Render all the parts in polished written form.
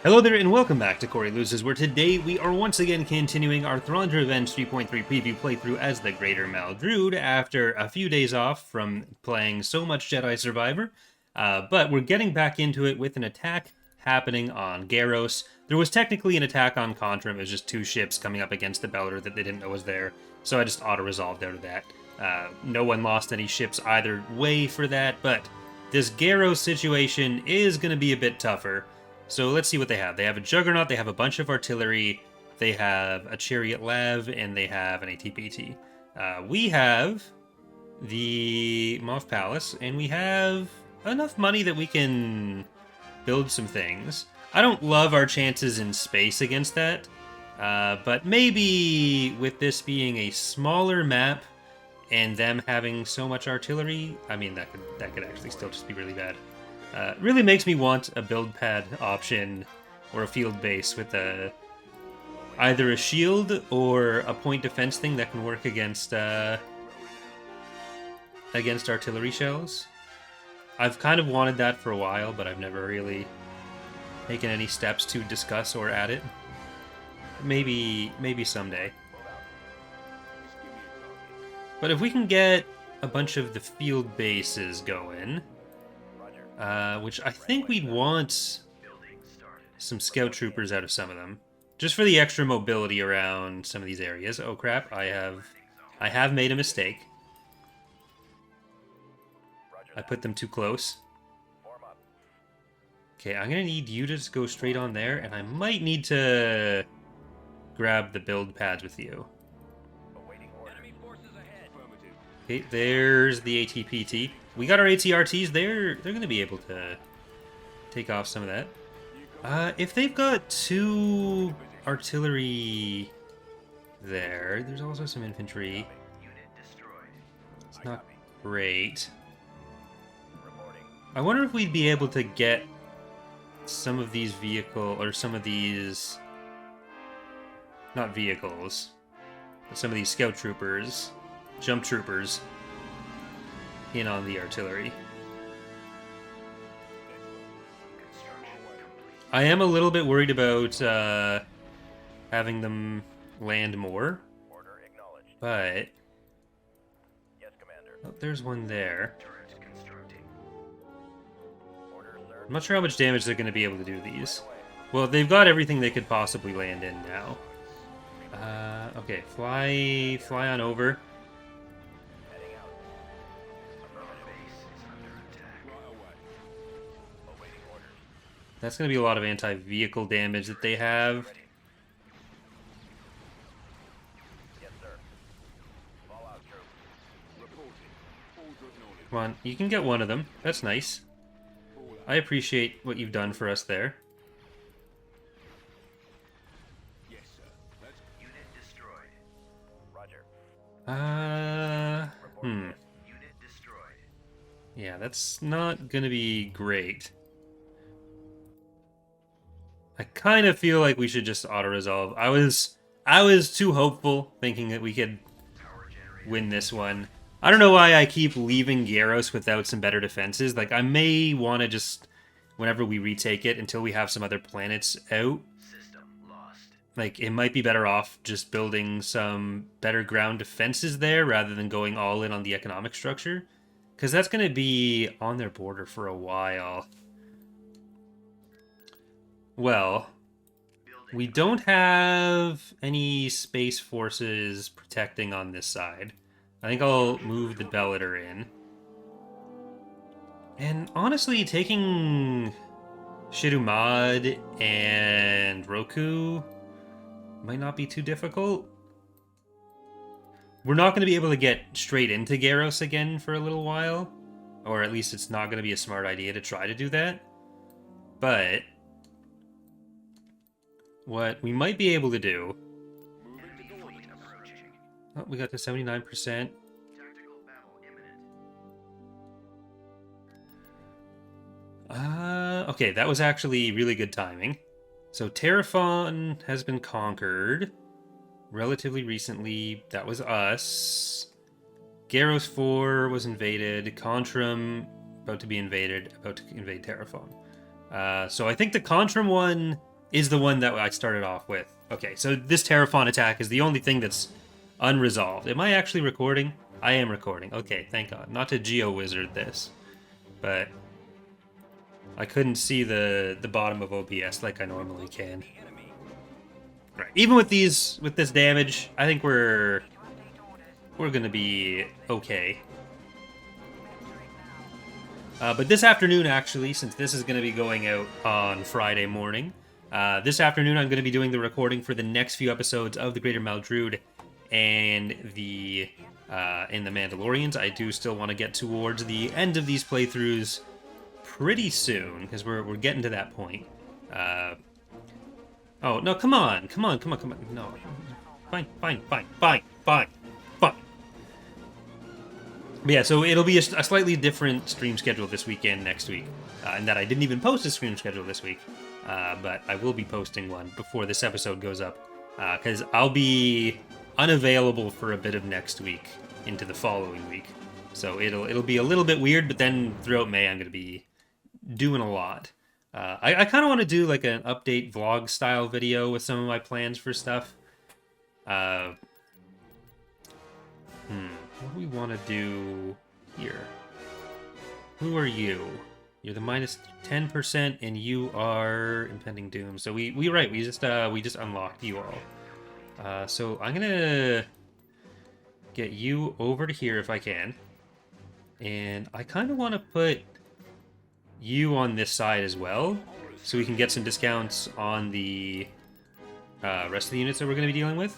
Hello there and welcome back to Corey Loses, where today we are once again continuing our Thrawn Revenge 3.3 preview playthrough as the Greater Maldrood after a few days off from playing so much Jedi Survivor. But we're getting back into it with an attack happening on Garos. There was technically an attack on Contram, it was just two ships coming up against the Bellator that they didn't know was there, so I just auto-resolved out of that. No one lost any ships either way for that, but this Garos situation is going to be a bit tougher. So let's see what they have. They have a Juggernaut, they have a bunch of artillery, they have a Chariot Lav, and they have an ATPT. We have the Moff Palace, and we have enough money that we can build some things. I don't love our chances in space against that, but maybe with this being a smaller map and them having so much artillery, I mean, that could actually still just be really bad. Really makes me want a build pad option or a field base with either a shield or a point defense thing that can work against artillery shells. I've kind of wanted that for a while, but I've never really taken any steps to discuss or add it. Maybe someday. But if we can get a bunch of the field bases going, which I think we'd want some scout troopers out of some of them, just for the extra mobility around some of these areas. Oh crap! I have made a mistake. I put them too close. Okay, I'm gonna need you to just go straight on there, and I might need to grab the build pads with you. Okay, there's the ATPT. We got our ATRTs. They're going to be able to take off some of that. If they've got two artillery there's also some infantry. It's not great. I wonder if we'd be able to get some of these not vehicles, but some of these scout troopers, jump troopers, in on the artillery. I am a little bit worried about having them land more, but oh, there's one there. I'm not sure how much damage they're going to be able to do these. Well, they've got everything they could possibly land in now. Okay, fly on over. That's going to be a lot of anti-vehicle damage that they have. Come on, you can get one of them. That's nice. I appreciate what you've done for us there. Yeah, that's not going to be great. I kind of feel like we should just auto-resolve. I was too hopeful, thinking that we could win this one. I don't know why I keep leaving Garos without some better defenses. Like, I may want to just, whenever we retake it, until we have some other planets out, like, it might be better off just building some better ground defenses there rather than going all in on the economic structure. Because that's going to be on their border for a while. Well, we don't have any space forces protecting on this side. I think I'll move the Bellator in. And honestly, taking Shitu Mod and Roku might not be too difficult. We're not going to be able to get straight into Garos again for a little while. Or at least it's not going to be a smart idea to try to do that. But what we might be able to do... Oh, we got to 79%. Okay, that was actually really good timing. So Terrifon has been conquered relatively recently. That was us. Garos 4 was invaded. Contram about to be invaded, about to invade Terrifon. So I think the Contram one is the one that I started off with. Okay, so this Terrifon attack is the only thing that's unresolved. Am I actually recording? I am recording. Okay, thank God. Not to geo-wizard this, but I couldn't see the bottom of OBS like I normally can. Right. Even with this damage, I think we're gonna be okay. But this afternoon, actually, since this is gonna be going out on Friday morning, this afternoon I'm gonna be doing the recording for the next few episodes of the Greater Maldrood and the Mandalorians. I do still want to get towards the end of these playthroughs pretty soon, because we're getting to that point. Oh, no, come on. No. Fine. But yeah, so it'll be a slightly different stream schedule this weekend, next week. And that I didn't even post a stream schedule this week. But I will be posting one before this episode goes up. Because I'll be unavailable for a bit of next week into the following week. So it'll be a little bit weird, but then throughout May I'm going to be doing a lot. I kind of want to do like an update vlog style video with some of my plans for stuff. What do we want to do here? Who are you? You're the minus 10% and you are impending doom. So we just unlocked you all. So I'm gonna get you over to here if I can. And I kind of want to put you on this side as well, so we can get some discounts on the rest of the units that we're going to be dealing with.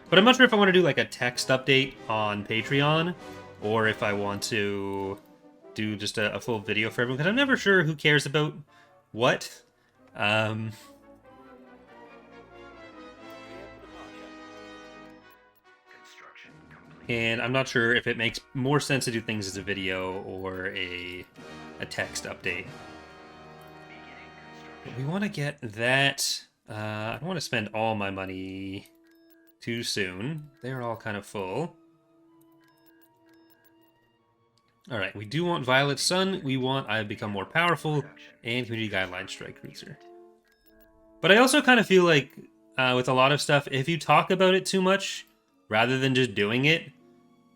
But I'm not sure if I want to do like a text update on Patreon, or if I want to do just a full video for everyone, because I'm never sure who cares about what. And I'm not sure if it makes more sense to do things as a video or a text update. But we want to get that. I don't want to spend all my money too soon. They're all kind of full. Alright, we do want Violet Sun. We want I Become More Powerful and Community Guidelines Strike Cruiser. But I also kind of feel like with a lot of stuff, if you talk about it too much, rather than just doing it,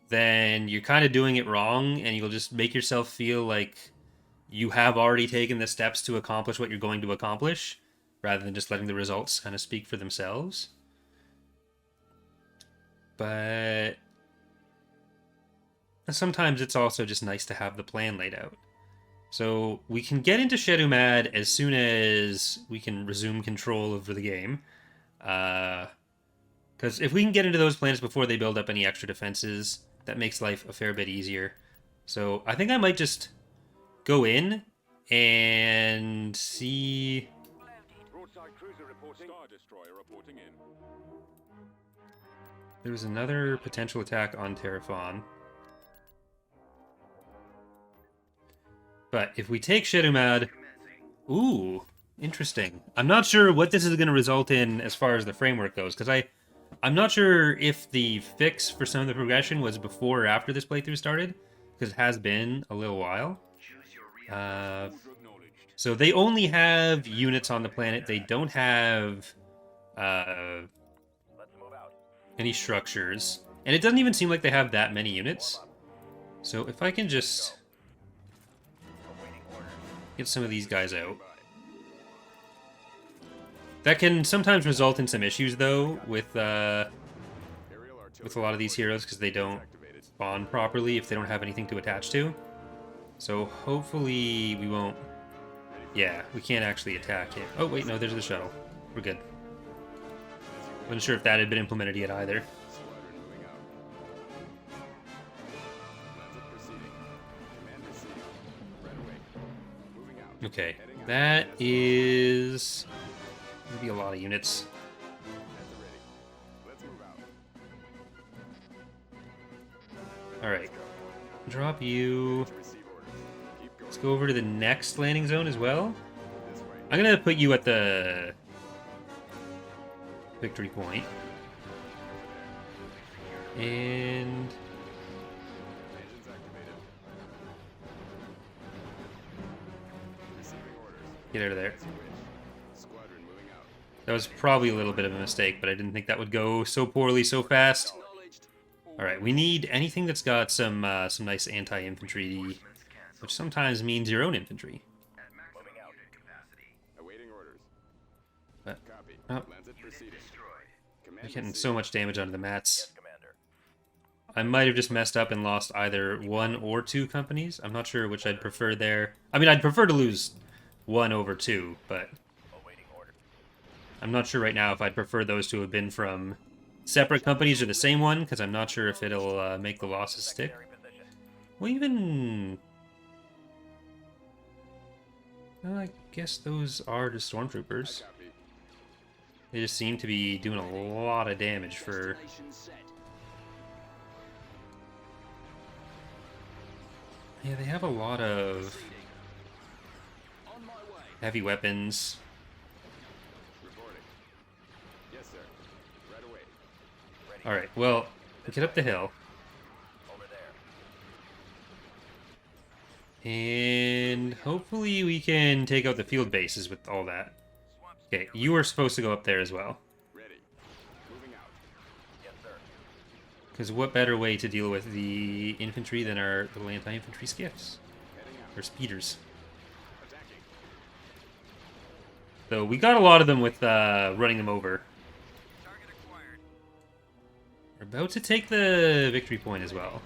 then you're kind of doing it wrong, and you'll just make yourself feel like you have already taken the steps to accomplish what you're going to accomplish, rather than just letting the results kind of speak for themselves. But sometimes it's also just nice to have the plan laid out. So we can get into Shitu Mod as soon as we can resume control over the game. Because if we can get into those planets before they build up any extra defenses, that makes life a fair bit easier. So I think I might just go in and see. There's another potential attack on Terrifon. But if we take Shitu Mod, ooh, interesting. I'm not sure what this is going to result in as far as the framework goes, because I'm not sure if the fix for some of the progression was before or after this playthrough started, because it has been a little while. So they only have units on the planet. They don't have any structures. And it doesn't even seem like they have that many units. So if I can just get some of these guys out. That can sometimes result in some issues, though, with a lot of these heroes, because they don't spawn properly if they don't have anything to attach to. So hopefully we won't. Yeah, we can't actually attack it. Oh, wait, no, there's the shuttle. We're good. Wasn't sure if that had been implemented yet either. Okay, that is maybe a lot of units. Alright, drop you. Let's go over to the next landing zone as well. I'm gonna put you at the victory point. And get out of there. That was probably a little bit of a mistake, but I didn't think that would go so poorly so fast. Alright, we need anything that's got some nice anti-infantry, which sometimes means your own infantry. But, oh, I'm getting so much damage onto the mats. I might have just messed up and lost either 1 or 2 companies. I'm not sure which I'd prefer there. I mean, I'd prefer to lose 1 over 2, but I'm not sure right now if I'd prefer those to have been from separate companies or the same one, because I'm not sure if it'll make the losses stick. Well, even... Well, I guess those are just stormtroopers. They just seem to be doing a lot of damage for... Yeah, they have a lot of heavy weapons. Alright, well, get up the hill. And hopefully we can take out the field bases with all that. Okay, you are supposed to go up there as well. Because what better way to deal with the infantry than our little anti-infantry skiffs? Or speeders. So we got a lot of them with running them over. We're about to take the victory point as well.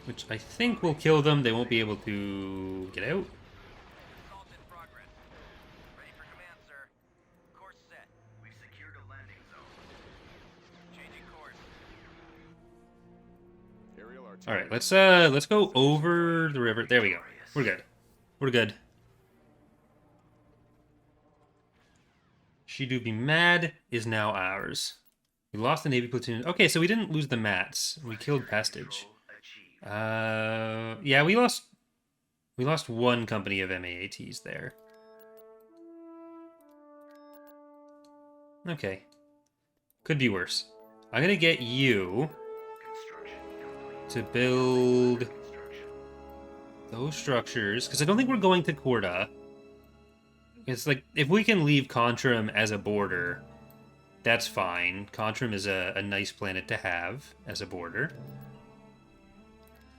Which I think will kill them. They won't be able to get out. All right, let's go over the river. There we go. We're good. We're good. Shitu be mad is now ours. We lost the Navy platoon. Okay, so we didn't lose the mats. We killed Pestage. Yeah, we lost 1 company of MAATs there. Okay. Could be worse. I'm gonna get you to build those structures, because I don't think we're going to Corda. It's like, if we can leave Construm as a border, that's fine. Construm is a nice planet to have as a border.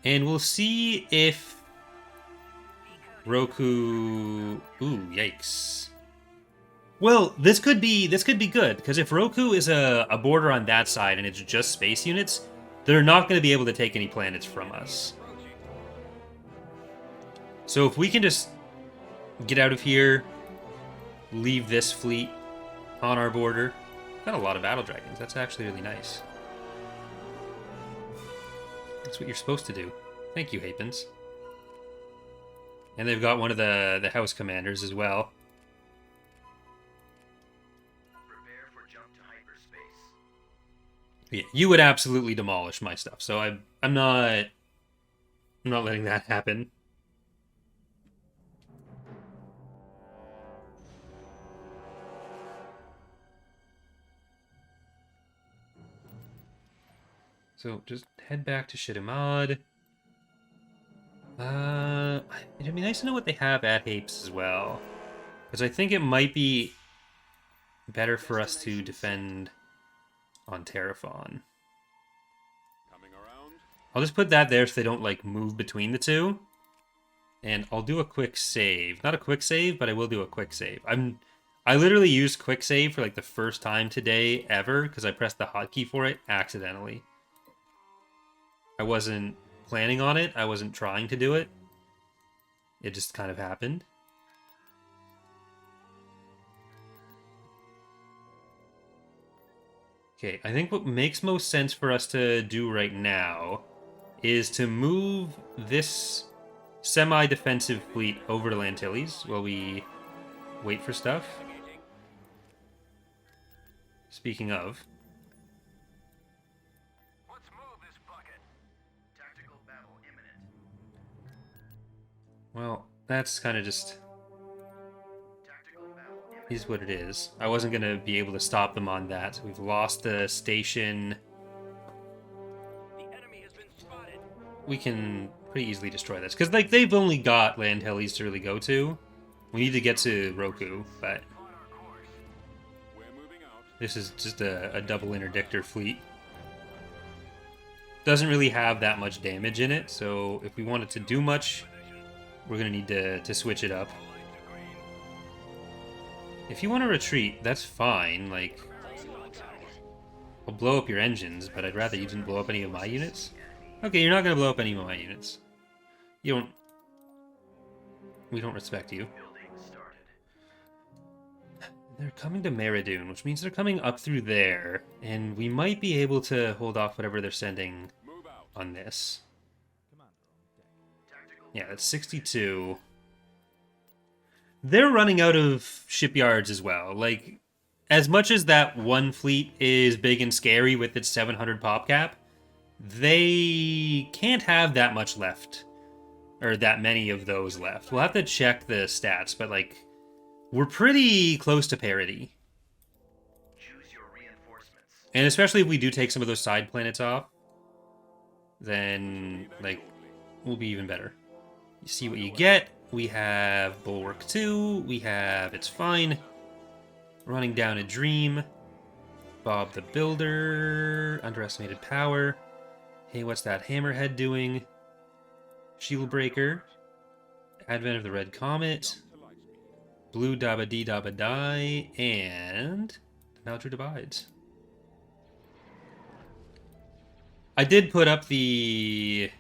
And we'll see if Roku... Ooh, yikes. Well, this could be good, because if Roku is a border on that side and it's just space units, they're not going to be able to take any planets from us. So if we can just get out of here, leave this fleet on our border. Got a lot of battle dragons. That's actually really nice. That's what you're supposed to do. Thank you, Hapens. And they've got one of the house commanders as well. Prepare for jump to hyperspace. Yeah, you would absolutely demolish my stuff, so I'm not letting that happen. So just head back to Shitu Mod. It'd be nice to know what they have at Hapes as well, because I think it might be better for us to defend on Terrifon. I'll just put that there so they don't like move between the two, and I'll do a quick save. Not a quick save, but I will do a quick save. I literally used quick save for like the first time today ever because I pressed the hotkey for it accidentally. I wasn't planning on it. I wasn't trying to do it. It just kind of happened. Okay, I think what makes most sense for us to do right now is to move this semi-defensive fleet over to Lantilles while we wait for stuff. Speaking of... Well, that's kind of just... is what it is. I wasn't going to be able to stop them on that. We've lost the station. The enemy has been spotted. We can pretty easily destroy this. Because like they've only got Lantilles to really go to. We need to get to Roku, but this is just a double interdictor fleet. Doesn't really have that much damage in it, so if we want it to do much, we're going to need to switch it up. If you want to retreat, that's fine. Like, I'll blow up your engines, but I'd rather you didn't blow up any of my units. Okay, you're not going to blow up any of my units. You don't... We don't respect you. They're coming to Meridoon, which means they're coming up through there, and we might be able to hold off whatever they're sending on this. Yeah, that's 62. They're running out of shipyards as well. Like, as much as that one fleet is big and scary with its 700 pop cap, they can't have that much left. Or that many of those left. We'll have to check the stats, but, like, we're pretty close to parity. Choose your reinforcements. And especially if we do take some of those side planets off, then, like, we'll be even better. You see what you get. We have Bulwark 2. We have It's Fine. Running Down a Dream. Bob the Builder. Underestimated Power. Hey, what's that Hammerhead doing? Shield Breaker. Advent of the Red Comet. Blue Dabba Dee Dabba Die. And Maldrood Abides. I did put up the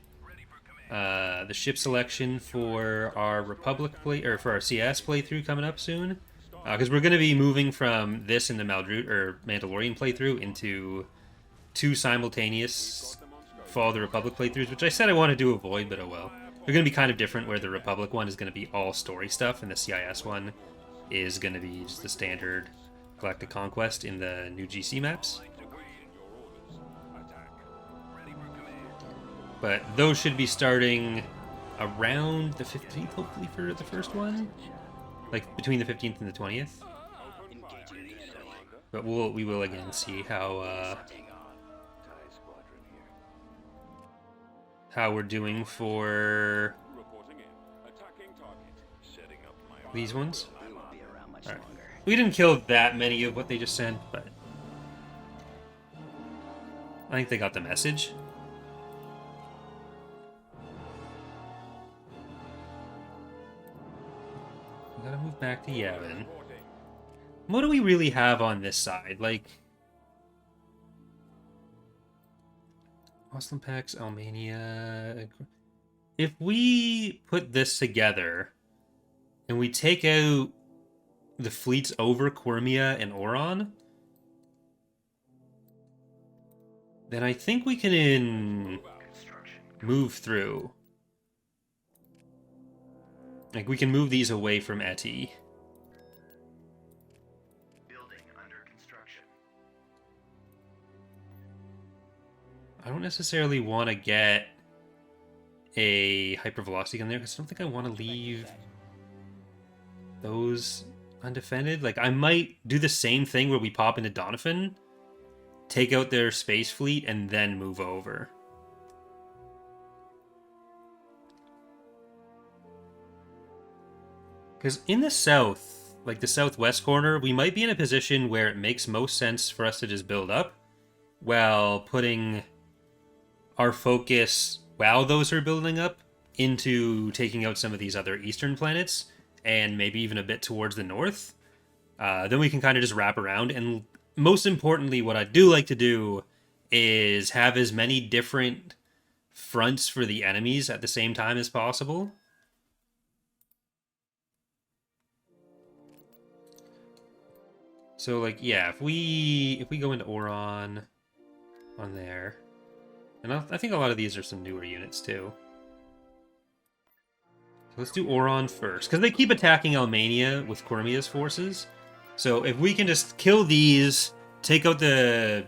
ship selection for our Republic play, or for our CS playthrough coming up soon, because we're going to be moving from this in the Maldrood or Mandalorian playthrough into 2 simultaneous Fall of the Republic playthroughs, which I said I wanted to avoid, but oh well. They're going to be kind of different, where the Republic one is going to be all story stuff, and the CIS one is going to be just the standard Galactic Conquest in the new GC maps. But those should be starting around the 15th, hopefully, for the first one. Like, between the 15th and the 20th. But we will again see how we're doing for these ones. Alright. We didn't kill that many of what they just sent, but I think they got the message. Gotta move back to Yavin. What do we really have on this side? Like, Muslim Pax, Almania. If we put this together and we take out the fleets over Quirmia and Auron, then I think we can move through. Like, we can move these away from Eti. Building under construction. I don't necessarily want to get a hypervelocity gun there, because I don't think I want to leave those undefended. Like, I might do the same thing where we pop into Doniphan, take out their space fleet, and then move over. Because in the south, like the southwest corner, we might be in a position where it makes most sense for us to just build up while putting our focus, while those are building up, into taking out some of these other eastern planets, and maybe even a bit towards the north. Then we can kind of just wrap around. And most importantly, what I do like to do is have as many different fronts for the enemies at the same time as possible. So, like, yeah, if we go into Auron on there, and I think a lot of these are some newer units too. So let's do Auron first, because they keep attacking Almania with Quirmia's forces. So if we can just kill these, take out the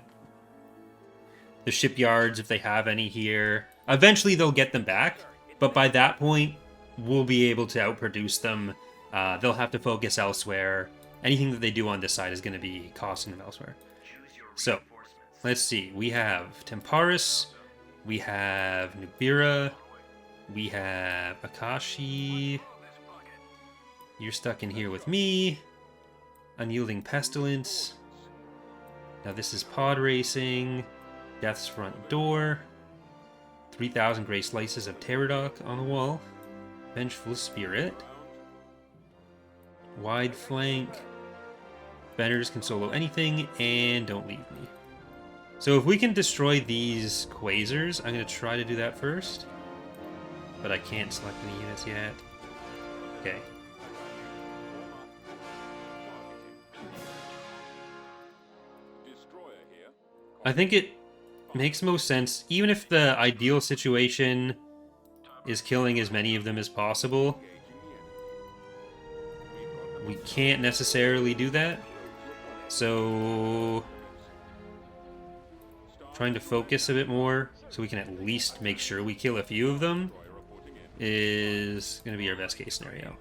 shipyards if they have any here, eventually they'll get them back. But by that point, we'll be able to outproduce them. They'll have to focus elsewhere. Anything that they do on this side is going to be costing them elsewhere. So, let's see. We have Temparis. We have Nubira. We have Akashi. You're stuck in here with me. Unyielding Pestilence. Now this is Pod Racing. Death's Front Door. 3,000 Grey Slices of Pterodok on the wall. Vengeful Spirit. Wide Flank. Benners can solo anything, and Don't Leave Me. So if we can destroy these Quasars, I'm going to try to do that first. But I can't select any units yet. Okay. I think it makes most sense, even if the ideal situation is killing as many of them as possible. We can't necessarily do that. So trying to focus a bit more so we can at least make sure we kill a few of them is going to be our best case scenario.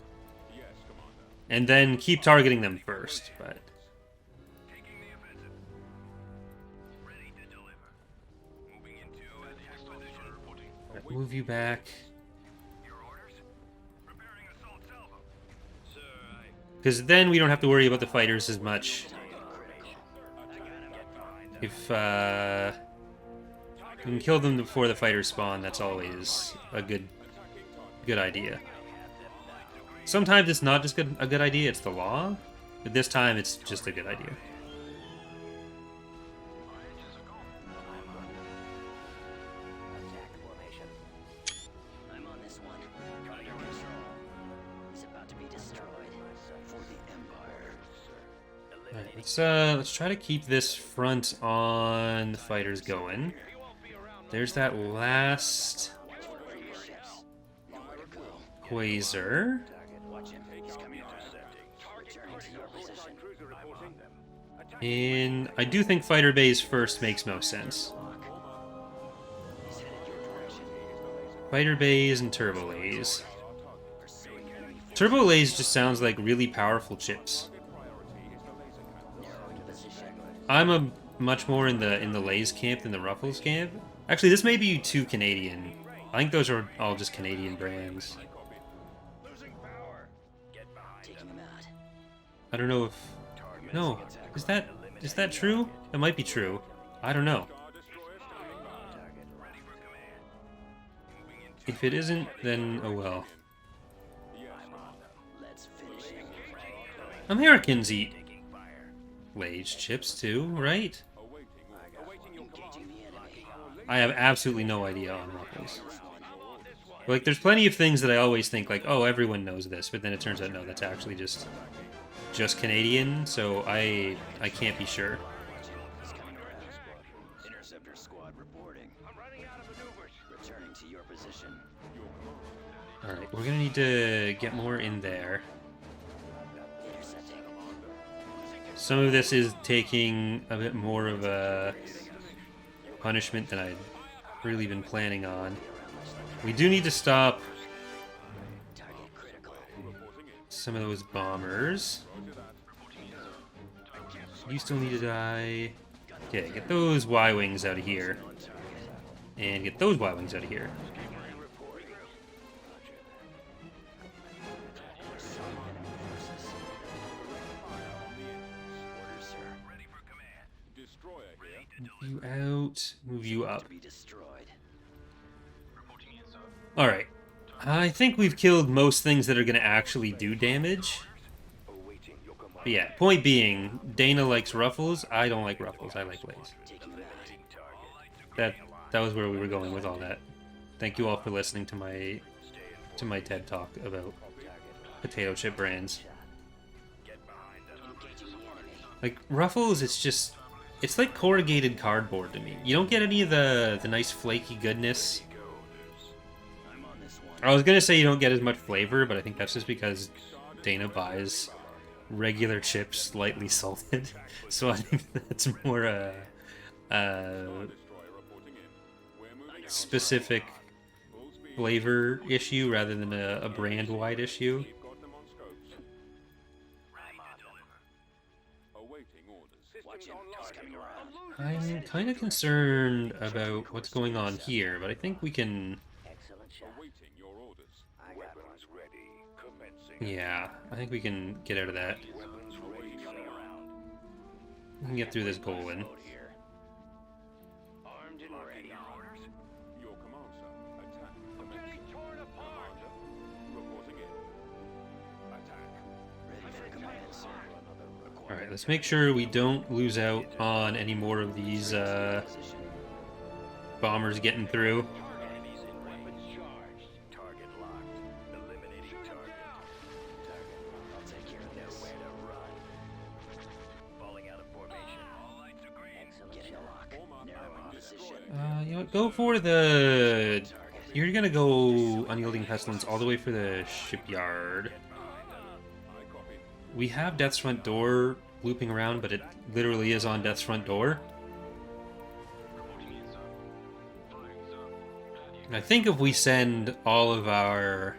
And then keep targeting them first, but... Right, move you back. Because then we don't have to worry about the fighters as much. If we can kill them before the fighters spawn, that's always a good idea. Sometimes it's not just a good idea, it's the law. But this time it's just a good idea. Let's try to keep this front on the fighters going. There's that last Quasar. And I do think fighter bays first makes most sense. Fighter bays and turbo lays. Turbo lays just sounds like really powerful chips. I'm much more in the Lays camp than the Ruffles camp. Actually, this may be too Canadian. I think those are all just Canadian brands. I don't know if... No. Is that true? That might be true. I don't know. If it isn't, then oh well. Americans eat Lays chips too, right? I have absolutely no idea on Ruffles. Like, there's plenty of things that I always think, like, oh, everyone knows this, but then it turns out, no, that's actually just Canadian, so I can't be sure. Interceptor squad reporting. I'm running out of maneuvers. Returning to your position. Alright, we're gonna need to get more in there. Some of this is taking a bit more of a punishment than I'd really been planning on. We do need to stop some of those bombers. You still need to die. Okay, get those Y-Wings out of here. And get those Y-Wings out of here. Move you out, move you up. Alright. I think we've killed most things that are going to actually do damage. But yeah, point being, Dana likes Ruffles. I don't like Ruffles. I like Lays. That was where we were going with all that. Thank you all for listening to my TED Talk about potato chip brands. Like, Ruffles, it's like corrugated cardboard to me. You don't get any of the nice flaky goodness. I was gonna say you don't get as much flavor, but I think that's just because Dana buys regular chips lightly salted. So I think that's more a specific flavor issue rather than a brand-wide issue. I'm kind of concerned about what's going on here, but I think we can Yeah, I think we can get out of that. We can get through this Golan. Armed and ready. Your command, sir. Attack. Getting torn apart. Reporting in. Attack. Ready for command, sir. Alright, let's make sure we don't lose out on any more of these bombers getting through. Enemies in weapons charged. Target locked. Eliminating target. I'll take care of this. Nowhere to run. Falling out of formation. All lights are green. Getting a lock. Narrow in position. You know what, go for the... You're gonna go Unyielding Pestilence all the way for the shipyard. We have Death's front door looping around, but it literally is on Death's front door. And I think if we send all of our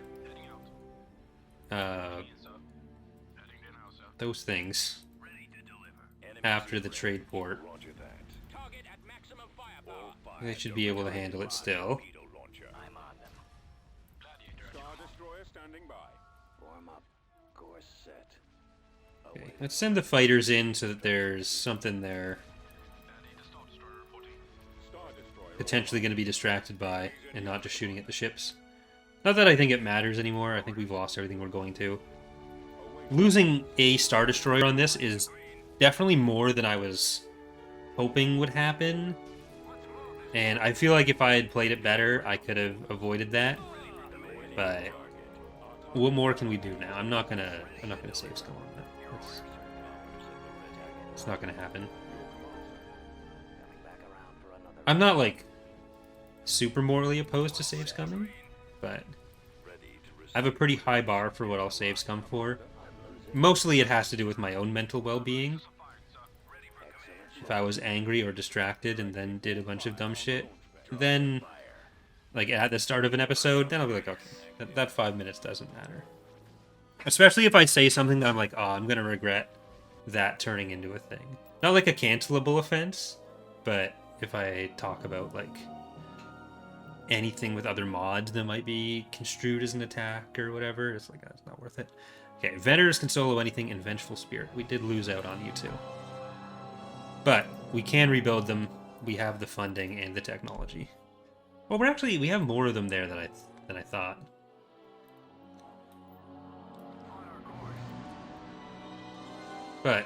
those things after the trade port, they should be able to handle it still. I'm on them. Star Destroyer standing by. Form up. Course set. Okay, let's send the fighters in so that there's something there Star Destroyer. potentially going to be distracted by, and not just shooting at the ships. Not that I think it matters anymore. I think we've lost everything we're going to. Losing a Star Destroyer on this is definitely more than I was hoping would happen. And I feel like if I had played it better, I could have avoided that. But what more can we do now? I'm not gonna save scum on that. It's not gonna happen. I'm not like super morally opposed to save scumming, but I have a pretty high bar for what I'll save scum for. Mostly it has to do with my own mental well-being. If I was angry or distracted and then did a bunch of dumb shit, then, like, at the start of an episode, then I'll be like, okay, that 5 minutes doesn't matter. Especially if I say something that I'm like, oh, I'm gonna regret that turning into a thing. Not like a cancelable offense, but if I talk about, like, anything with other mods that might be construed as an attack or whatever, it's like, that's not worth it. Okay, Vendors can solo anything in Vengeful Spirit. We did lose out on you two. But we can rebuild them. We have the funding and the technology. Well, we have more of them there than I thought. But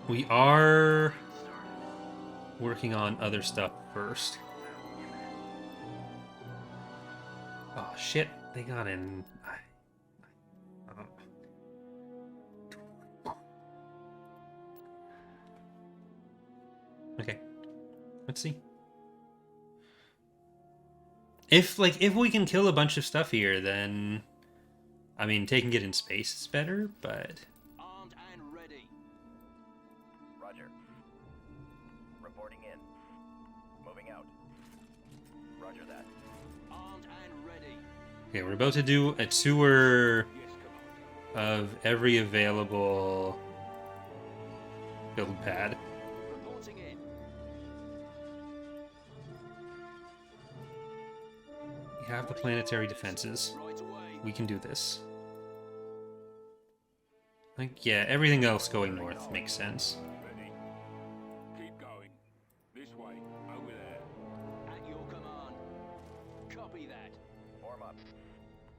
we are working on other stuff first. Oh shit, they got in. Okay, let's see. If we can kill a bunch of stuff here, then I mean, taking it in space is better, but Armed and ready. Roger. Reporting in. Moving out. Roger that. Armed and ready. okay, we're about to do a tour of every available build pad. Reporting in. We have the planetary defenses. Right away. We can do this. I think, yeah, everything else going north makes sense. Ready. Keep going. This way. Over there. At your command. Copy that. Form up.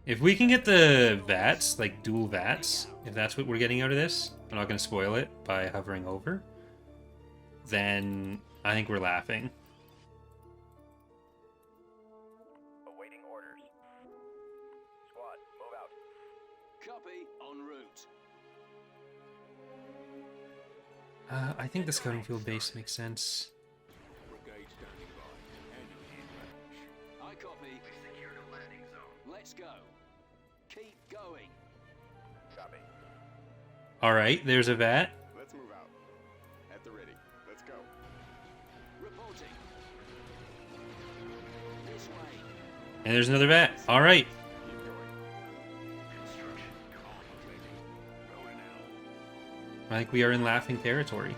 If we can get the VATs, like dual VATs, if that's what we're getting out of this, I'm not going to spoil it by hovering over, then I think we're laughing. Awaiting orders. Squad, move out. Copy. En route. I think the scouting field base makes sense. Brigade standing by. Enemy in range. I copy. Secured a landing zone. Let's go. Keep going. Copy. All right, there's a VAT. Let's move out. At the ready. Let's go. Reporting. This way. And there's another VAT. All right. Keep going. Construction Going out. I think we are in laughing territory.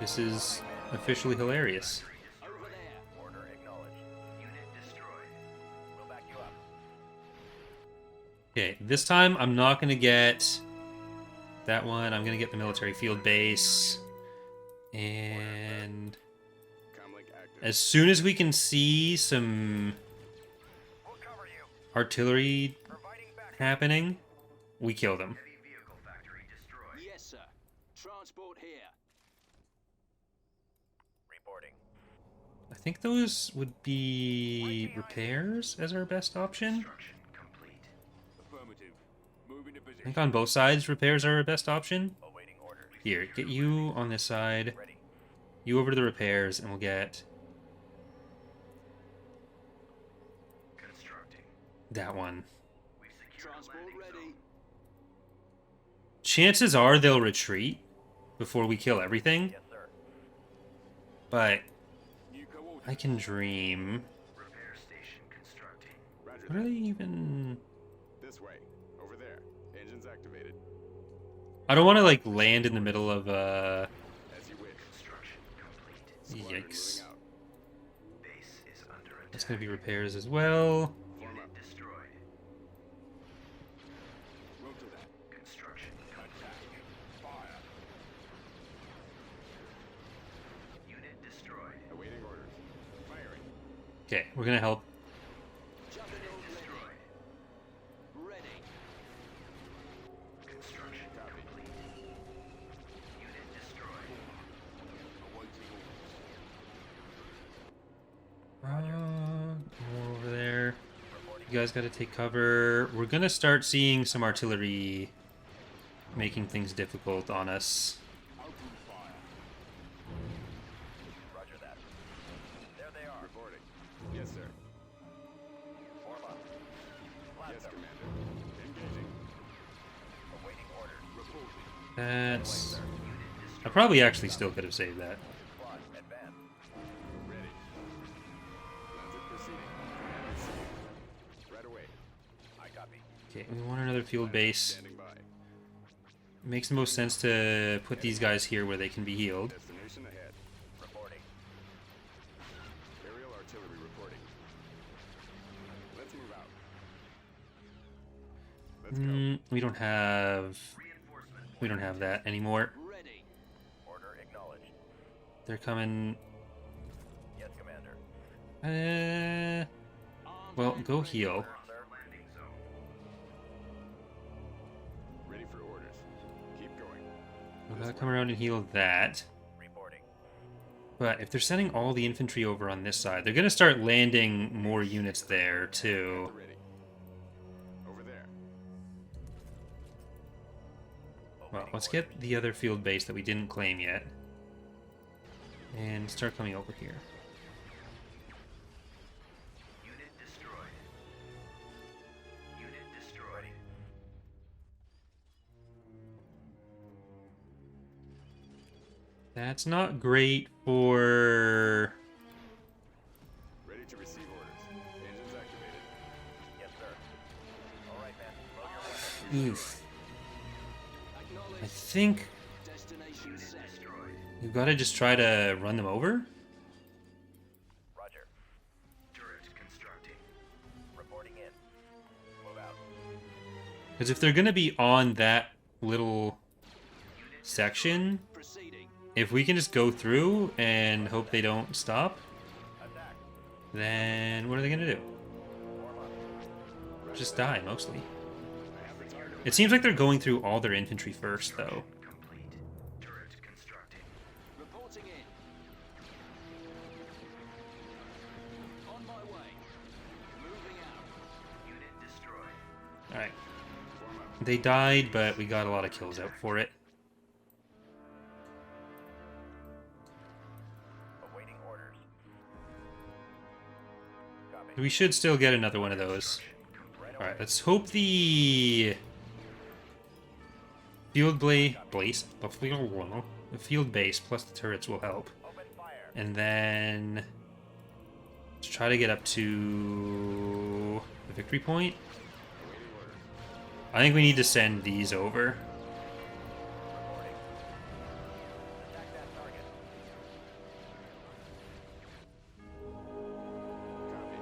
This is officially hilarious. Over there. Okay, this time I'm not going to get that one. I'm going to get the military field base. And Comlink active. as soon as we can see some We'll cover you. artillery Providing backup. happening, we kill them. Heavy vehicle factory destroyed. Yes, sir. Transport here. Reporting. I think those would be repairs as our best option. Construction complete. Affirmative. Moving to I position. think on both sides, repairs are our best option. Awaiting orders. Here, get you on this side, Ready. you over to the repairs, and we'll get Constructing. that one. We've secured a Transport landing ready. zone. Chances are they'll retreat before we kill everything, Yes, sir. but New coordinates. I can dream. Repair station constructing. Roger What are that. they even... This way. Over there. Engines activated. I don't want to, like, land in the middle of, As you wish. Construction complete. Squadron Yikes. moving out. Base is under attack. That's going to be repairs as well. Form Unit up. destroyed. Roger that. Construction complete. Attack. Fire. Unit destroyed. Awaiting orders. Firing. Okay, we're going to help. Juggernaut Destroyed. ready. Construction complete. Unit destroyed. Awaiting orders. More over there. You guys got to take cover. We're going to start seeing some artillery making things difficult on us. Open fire. Roger that. There they are. Reporting. Yes, sir. Form up. Blast Yes, them. Commander. Engaging. Awaiting orders. Reporting. That's... Unit I destroyed. probably actually still could have saved that. Squad, advance. Ready. Lancer proceeding. Command received. Right away. I copy. Okay, we want another field base. Standing by. Makes the most sense to put these guys here where they can be healed. Destination ahead. Reporting. Aerial artillery reporting. Let's move out. Let's go. We don't have... Reinforcement. We don't have that anymore. Ready. Order acknowledged. They're coming... Yes, Commander. Armed Well, and go ready. heal. Sir, landing zone. Ready for orders. Keep going. We gotta come around and heal that. Reporting. But if they're sending all the infantry over on this side, they're gonna start landing more units there, too. At the ready. Over there. Well, Awaiting let's orders. get the other field base that we didn't claim yet. And start coming over here. Unit destroyed. Unit destroyed. That's not great for... Ready to receive orders. Engines activated. Yes, sir. All right, man. Load your weapons. Oof. I Acknowledge. think Destination Unit set. destroyed. we've got to just try to run them over. Roger. Turret constructing. Reporting in. Move out. Because if they're going to be on that little section, Proceeding. if we can just go through and hope they don't stop, Attack. then what are they going to do? Form up. Just die, mostly. It seems like they're going through all their infantry first, though. Complete. Turret constructing. Reporting in. On my way. Moving out. Unit destroyed. Alright. Form up. They died, but we got a lot of kills out for it. Awaiting orders. Copy. We should still get another one of those. Right Alright, away. let's hope the field the field base plus the turrets will help. Open fire. And then let's try to get up to the victory point. Awaiting orders. I think we need to send these over. Reporting. Attack that target. Copy.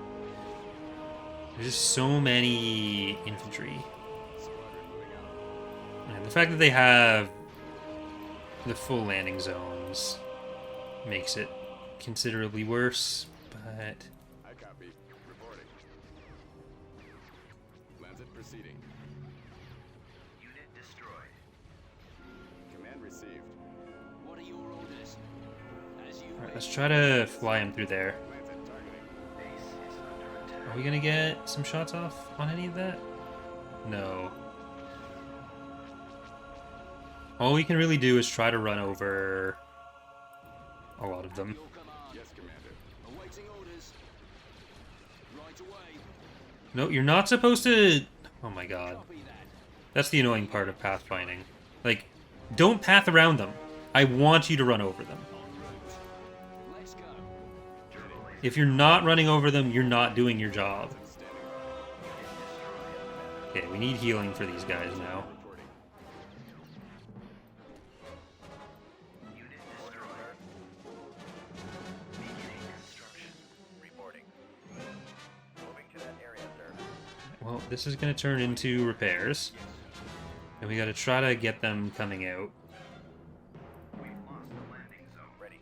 There's just so many infantry. fact that they have the full landing zones makes it considerably worse, but... I copy. Reporting. Lancet proceeding. Unit destroyed. Command received. What are your orders? As you Alright, let's try to fly him through there. Lancet targeting. base is under attack. Are we gonna get some shots off on any of that? No. All we can really do is try to run over a lot of them. Your command. Yes, Commander. Awaiting orders. Right away. No, you're not supposed to... Oh my god. Copy that. That's the annoying part of pathfinding. Like, don't path around them. I want you to run over them. En route. Let's go. If you're not running over them, you're not doing your job. Okay, we need healing for these guys now. Reporting. Unit destroyed. Beginning construction. Reporting. Moving to that area, sir. Well, this is going to turn into repairs. And we got to try to get them coming out. We've lost the landing zone. Ready.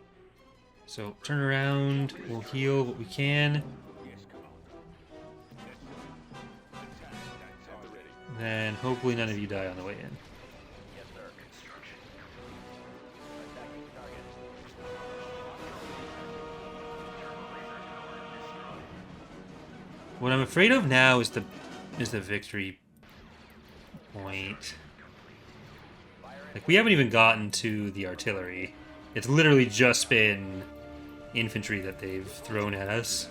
So, turn around. We'll heal what we can. At the ready. Then, hopefully none of you die on the way in. Yes, sir. Construction. Attacking target. What I'm afraid of now is the victory point. Like, we haven't even gotten to the artillery. It's literally just been infantry that they've thrown at us.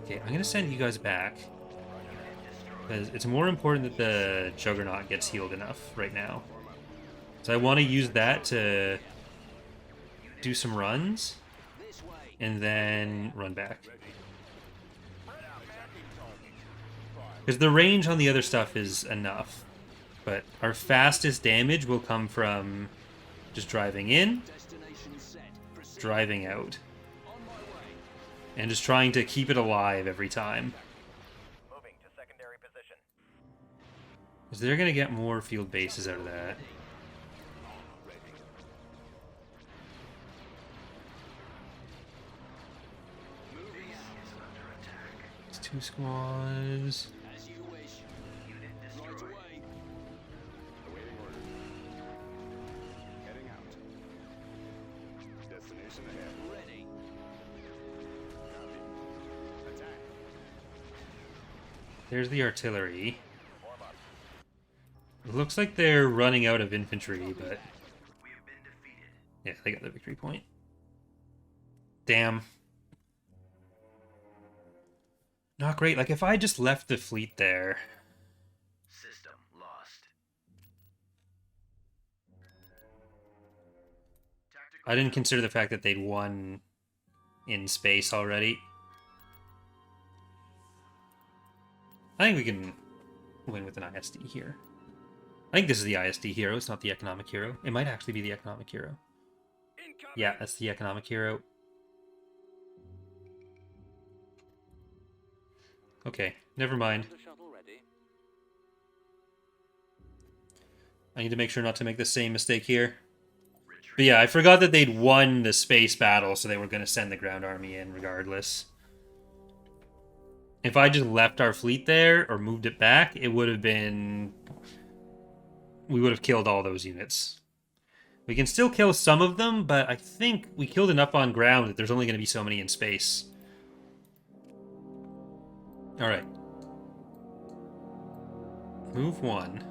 Okay, I'm gonna send you guys back. Because it's more important that the Juggernaut gets healed enough right now. So I want to use that to do some runs, This way. and then run back. Because the range on the other stuff is enough. But our fastest damage will come from just driving in, Destination set. Proceed. driving out, On my way. and just trying to keep it alive every time. Moving to secondary position. Because they're going to get more field bases out of that. Base is under attack. It's 2 squads. As you wish. Unit destroyed. Right away. Awaiting orders. Heading out. Destination ahead. Ready. Copy. Attack. There's the artillery. Form up. It looks like they're running out of infantry, but We have been defeated. yeah, they got the victory point. Damn. Not great. Like, if I just left the fleet there... System lost. Tactical. I didn't consider the fact that they'd won in space already. I think we can win with an ISD here. I think this is the ISD hero. It's not the economic hero. It might actually be the economic hero. Yeah, that's the economic hero. Okay, never mind. The shuttle ready. I need to make sure not to make the same mistake here. But yeah, I forgot that they'd won the space battle, so they were going to send the ground army in regardless. If I just left our fleet there, or moved it back, it would have been... We would have killed all those units. We can still kill some of them, but I think we killed enough on ground that there's only going to be so many in space. Alright. Move 1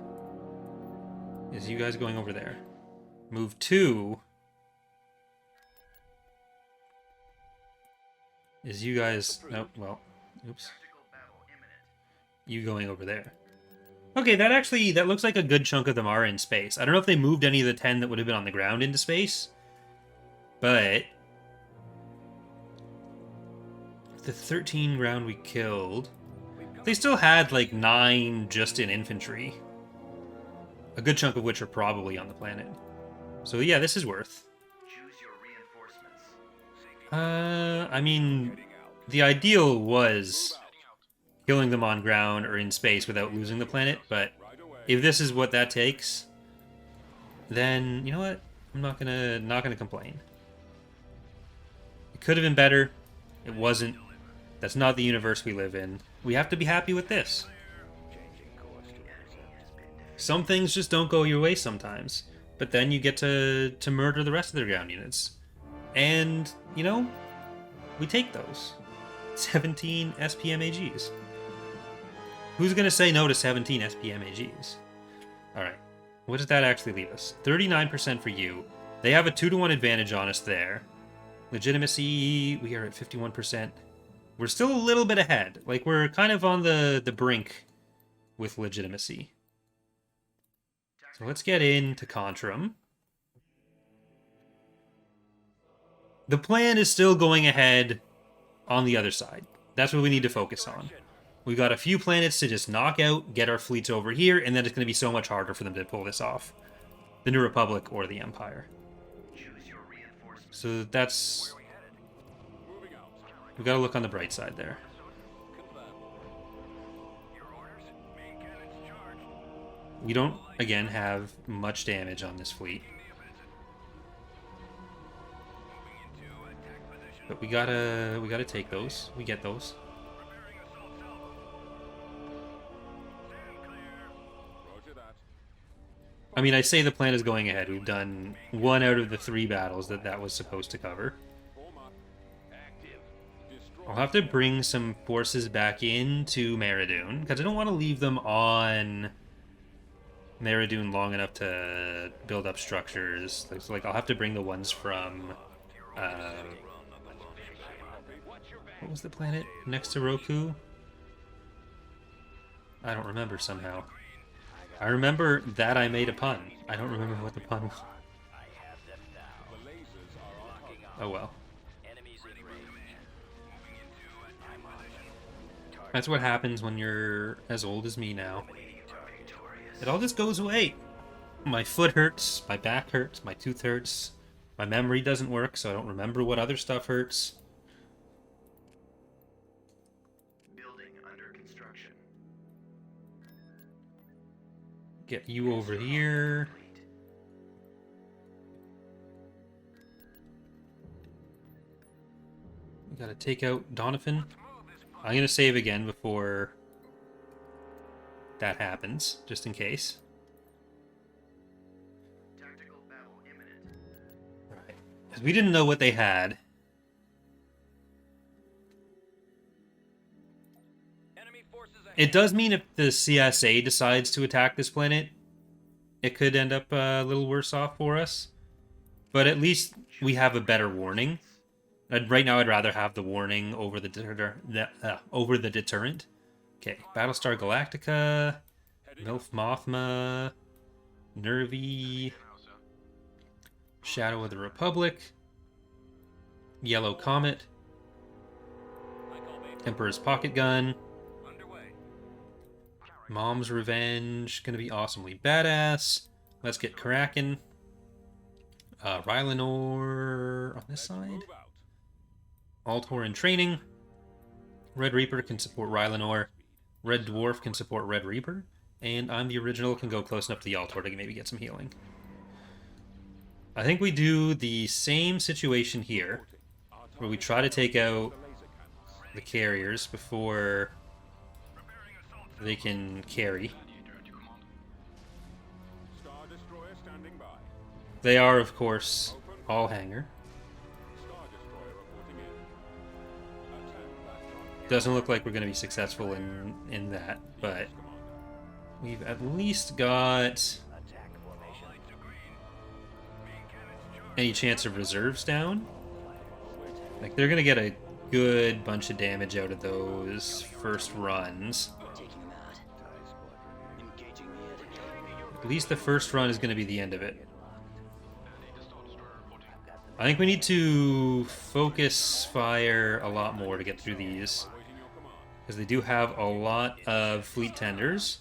is you guys going over there. Move 2 is you guys... Nope, well, oops. Tactical battle imminent. You going over there. Okay, that looks like a good chunk of them are in space. I don't know if they moved any of the 10 that would have been on the ground into space, but the 13 ground we killed, they still had like 9 just in infantry. A good chunk of which are probably on the planet. So yeah, this is worth. Choose your reinforcements. I mean, the ideal was killing them on ground or in space without losing the planet, but if this is what that takes, then you know what? I'm not gonna complain. It could have been better. It wasn't. That's not the universe we live in. We have to be happy with this. Some things just don't go your way sometimes, but then you get to murder the rest of their ground units. And, you know, we take those. 17 SPMAGs. Who's going to say no to 17 SPMAGs? Alright, what does that actually leave us? 39% for you. They have a 2-to-1 advantage on us there. Legitimacy, we are at 51%. We're still a little bit ahead. Like, we're kind of on the brink with legitimacy. So let's get into Construm. The plan is still going ahead on the other side. That's what we need to focus on. We've got a few planets to just knock out, get our fleets over here, and then it's going to be so much harder for them to pull this off. The New Republic or the Empire. So that's... We've got to look on the bright side there. We don't, again, have much damage on this fleet. But we gotta take those. We get those. I mean, I say the plan is going ahead. We've done 1 out of the 3 battles that was supposed to cover. I'll have to bring some forces back into Maldrood, because I don't want to leave them on Maldrood long enough to build up structures. So, like, I'll have to bring the ones from... what was the planet next to Roku? I don't remember somehow. I remember that I made a pun. I don't remember what the pun was. Oh well. That's what happens when you're as old as me now. It all just goes away. My foot hurts, my back hurts, my tooth hurts. My memory doesn't work, so I don't remember what other stuff hurts. Building under construction. Get you over here. We gotta take out Doniphan. I'm gonna save again before that happens, just in case. Tactical battle imminent. Right. Because we didn't know what they had. It does mean if the CSA decides to attack this planet, it could end up a little worse off for us. But at least we have a better warning. Right now, I'd rather have the warning over the deterrent. Okay, Battlestar Galactica, Milf Mothma, Nervy, Shadow of the Republic, Yellow Comet, Emperor's Pocket Gun, Mom's Revenge, gonna be awesomely badass. Let's get Kraken. Rylanor on this side. Altor in training. Red Reaper can support Rylanor. Red Dwarf can support Red Reaper. And I'm the original, can go close enough to the Altor to maybe get some healing. I think we do the same situation here, where we try to take out the carriers before they can carry. They are, of course, all hangar. Doesn't look like we're going to be successful in that, but we've at least got any chance of reserves down. Like, they're going to get a good bunch of damage out of those first runs. At least the first run is going to be the end of it. I think we need to focus fire a lot more to get through these, because they do have a lot of fleet tenders.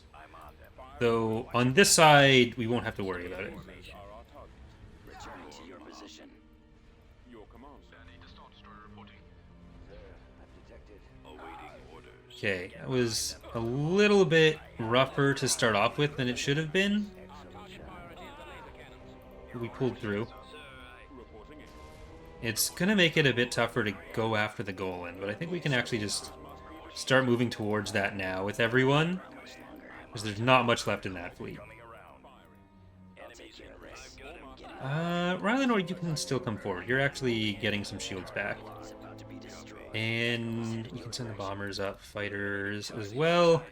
Though on this side, we won't have to worry about it. Returning to your position. Your command, sir. Okay, that was a little bit rougher to start off with than it should have been. We pulled through. It's gonna make it a bit tougher to go after the Golan, but I think we can actually just start moving towards that now with everyone, because there's not much left in that fleet. Rylan, you can still come forward. You're actually getting some shields back. And you can send the bombers up, fighters as well.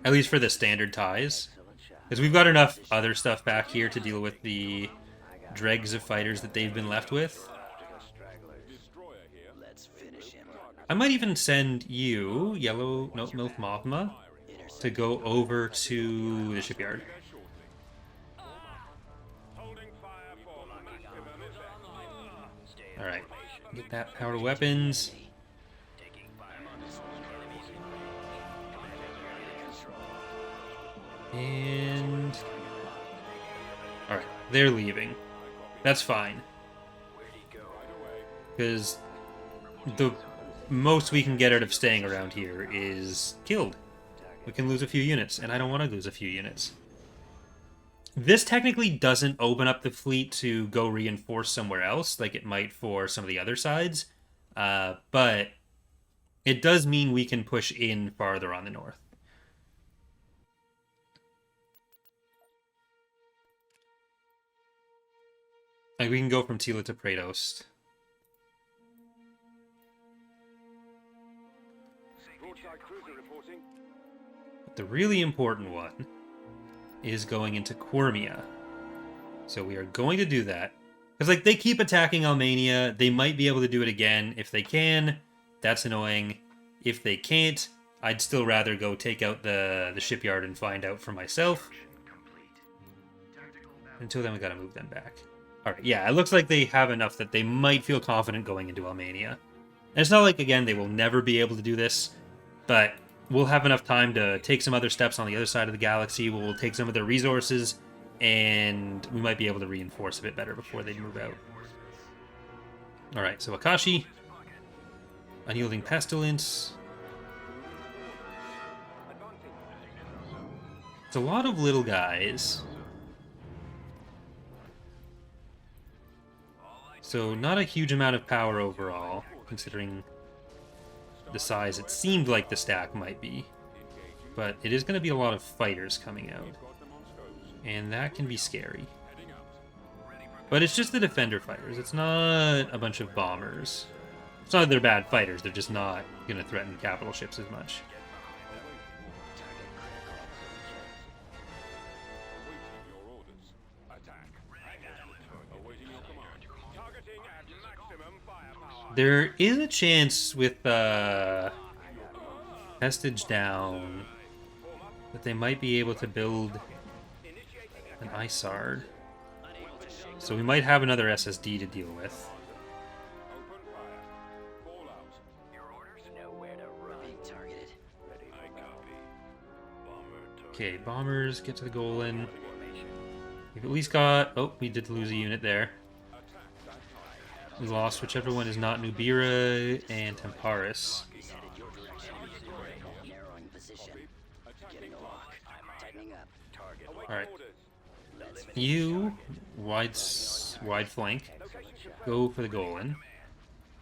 At least for the standard ties. Because we've got enough other stuff back here to deal with the dregs of fighters that they've been left with. I might even send you, Milk Mothma, to go over to the shipyard. Alright, get that power to weapons. And... Alright, they're leaving. That's fine. Because the most we can get out of staying around here is killed. We can lose a few units, and I don't want to lose a few units. This technically doesn't open up the fleet to go reinforce somewhere else, like it might for some of the other sides, but it does mean we can push in farther on the north. Like, we can go from Tila to Praetos. But the really important one is going into Quirmia. So we are going to do that. Because, like, they keep attacking Almania. They might be able to do it again. If they can, that's annoying. If they can't, I'd still rather go take out the shipyard and find out for myself. Until then, we gotta move them back. Alright, yeah, it looks like they have enough that they might feel confident going into Almania. And it's not like, again, they will never be able to do this, but we'll have enough time to take some other steps on the other side of the galaxy. We'll take some of their resources, and we might be able to reinforce a bit better before they move out. Alright, so Akashi, Unyielding Pestilence. It's a lot of little guys. So not a huge amount of power overall, considering the size it seemed like the stack might be. But it is going to be a lot of fighters coming out. And that can be scary. But it's just the defender fighters. It's not a bunch of bombers. It's not that they're bad fighters, they're just not going to threaten capital ships as much. There is a chance with Vestige down that they might be able to build an ISARD. So we might have another SSD to deal with. Okay, bombers, get to the Golan. We've at least got... Oh, we did lose a unit there. We lost whichever one is not Nubira and Temparis. Alright. You, wide flank, go for the Golan,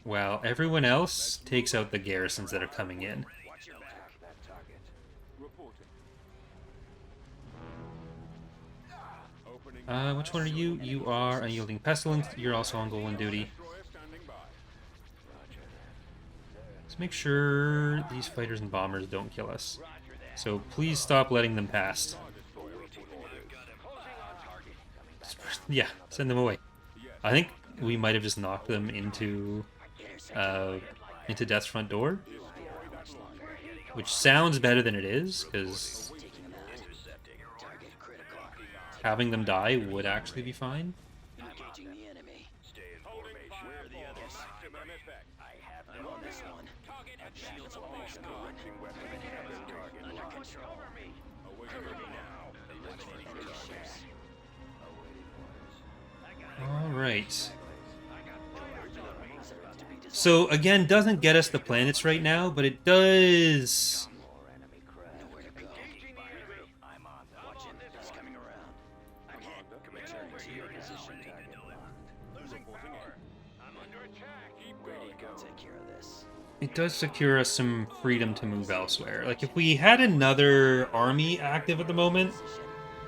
while everyone else takes out the garrisons that are coming in. Which one are you? You are Unyielding Pestilence. You're also on Golan duty. Let's make sure these fighters and bombers don't kill us. So please stop letting them pass. Yeah, send them away. I think we might have just knocked them into Death's front door, which sounds better than it is, because having them die would actually be fine. Alright. So again, doesn't get us the planets right now, but it does. More enemy craft. Nowhere to go. I'm on. Watch it. He's coming around. Return to your position. Target locked. Losing power. I'm under attack. Keep Ready. Go take care of this. It does secure us some freedom to move elsewhere. Like if we had another army active at the moment,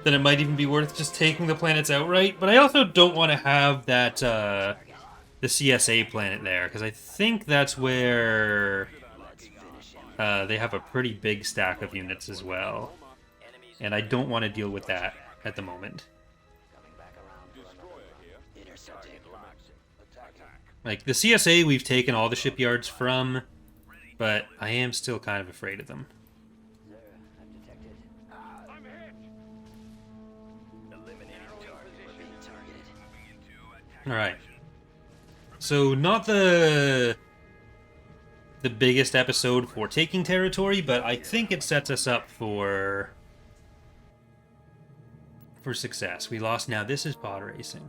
then it might even be worth just taking the planets outright. But I also don't want to have that the CSA planet there, because I think that's where they have a pretty big stack of units as well. And I don't want to deal with that at the moment. Coming back around for another run. Intercepting. Attack. Like, the CSA we've taken all the shipyards from, but I am still kind of afraid of them. Sir, I've detected. I'm hit. Eliminating target. We're being targeted. Alright. So, not the biggest episode for taking territory, but I think it sets us up for success. We lost now. This is pod racing.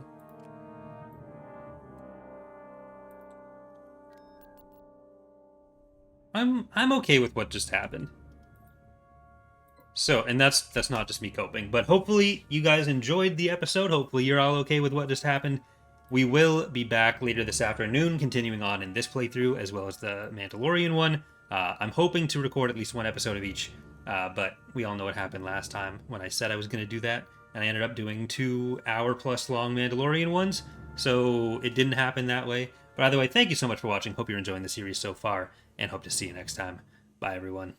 I'm okay with what just happened. So, and that's not just me coping, but hopefully you guys enjoyed the episode. Hopefully you're all okay with what just happened. We will be back later this afternoon, continuing on in this playthrough, as well as the Mandalorian one. I'm hoping to record at least one episode of each, but we all know what happened last time when I said I was going to do that, and I ended up doing 2-hour-plus long Mandalorian ones, so it didn't happen that way. But either way, thank you so much for watching. Hope you're enjoying the series so far, and hope to see you next time. Bye, everyone.